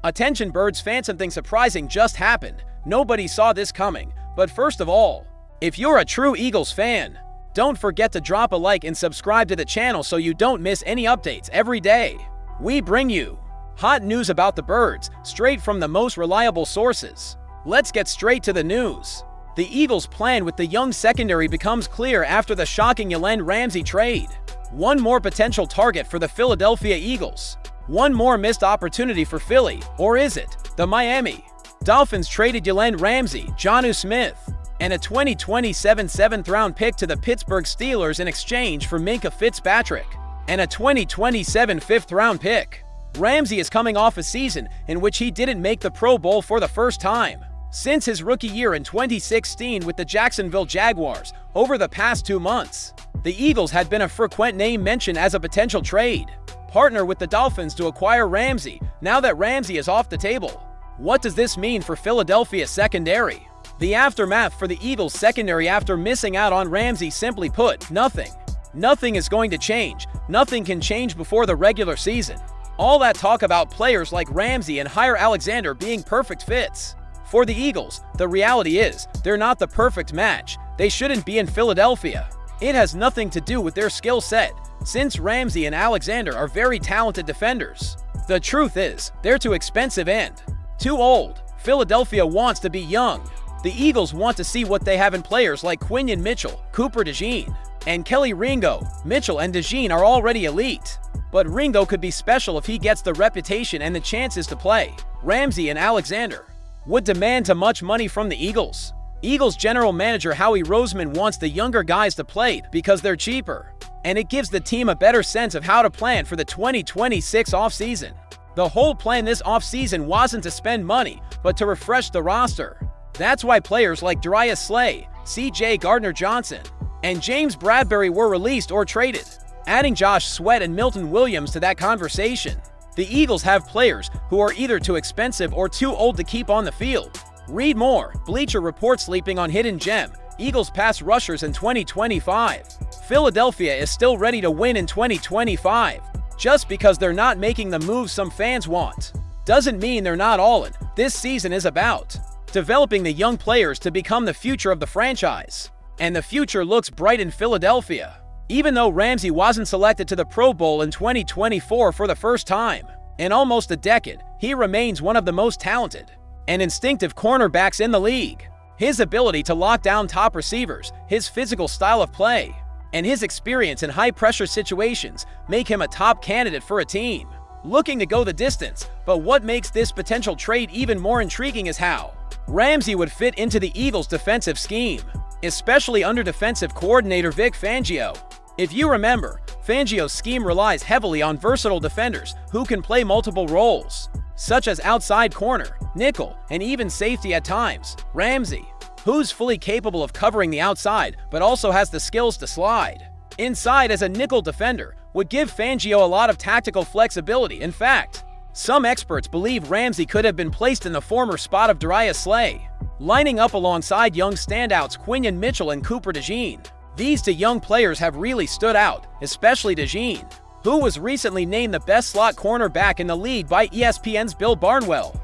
Attention Birds fans, something surprising just happened. Nobody saw this coming. But first of all, if you're a true Eagles fan, don't forget to drop a like and subscribe to the channel so you don't miss any updates every day. We bring you hot news about the Birds, straight from the most reliable sources. Let's get straight to the news. The Eagles' plan with the young secondary becomes clear after the shocking Jalen Ramsey trade. One more potential target for the Philadelphia Eagles. One more missed opportunity for Philly, or is it? The Miami Dolphins traded Jalen Ramsey, Jonnu Smith, and a 2027 7th-round pick to the Pittsburgh Steelers in exchange for Minkah Fitzpatrick, and a 2027 5th-round pick. Ramsey is coming off a season in which he didn't make the Pro Bowl for the first time since his rookie year in 2016 with the Jacksonville Jaguars. Over the past 2 months, the Eagles had been a frequent name mentioned as a potential trade partner with the Dolphins to acquire Ramsey. Now that Ramsey is off the table, what does this mean for Philadelphia secondary? The aftermath for the Eagles secondary after missing out on Ramsey, simply put, nothing. Nothing is going to change. Nothing can change before the regular season. All that talk about players like Ramsey and Jaire Alexander being perfect fits for the Eagles, the reality is they're not the perfect match. They shouldn't be in Philadelphia. It has nothing to do with their skill set, since Ramsey and Alexander are very talented defenders. The truth is, they're too expensive and too old. Philadelphia wants to be young. The Eagles want to see what they have in players like Quinyon Mitchell, Cooper DeJean, and Kelly Ringo. Mitchell and DeJean are already elite, but Ringo could be special if he gets the reputation and the chances to play. Ramsey and Alexander would demand too much money from the Eagles. Eagles general manager Howie Roseman wants the younger guys to play because they're cheaper, and it gives the team a better sense of how to plan for the 2026 offseason. The whole plan this offseason wasn't to spend money, but to refresh the roster. That's why players like Darius Slay, C.J. Gardner-Johnson, and James Bradberry were released or traded, adding Josh Sweat and Milton Williams to that conversation. The Eagles have players who are either too expensive or too old to keep on the field. Read more. Bleacher Report sleeping on hidden gem. Eagles pass rushers in 2025. Philadelphia is still ready to win in 2025. Just because they're not making the moves some fans want doesn't mean they're not all in. This season is about developing the young players to become the future of the franchise. And the future looks bright in Philadelphia. Even though Ramsey wasn't selected to the Pro Bowl in 2024 for the first time in almost a decade, he remains one of the most talented and instinctive cornerbacks in the league. His ability to lock down top receivers, his physical style of play, and his experience in high-pressure situations make him a top candidate for a team looking to go the distance. But what makes this potential trade even more intriguing is how Ramsey would fit into the Eagles' defensive scheme, especially under defensive coordinator Vic Fangio. If you remember, Fangio's scheme relies heavily on versatile defenders who can play multiple roles, such as outside corner, nickel, and even safety at times. Ramsey, who's fully capable of covering the outside but also has the skills to slide inside as a nickel defender, would give Fangio a lot of tactical flexibility. In fact, some experts believe Ramsey could have been placed in the former spot of Darius Slay, lining up alongside young standouts Quinyon Mitchell and Cooper DeJean. These two young players have really stood out, especially DeJean, who was recently named the best slot cornerback in the league by ESPN's Bill Barnwell.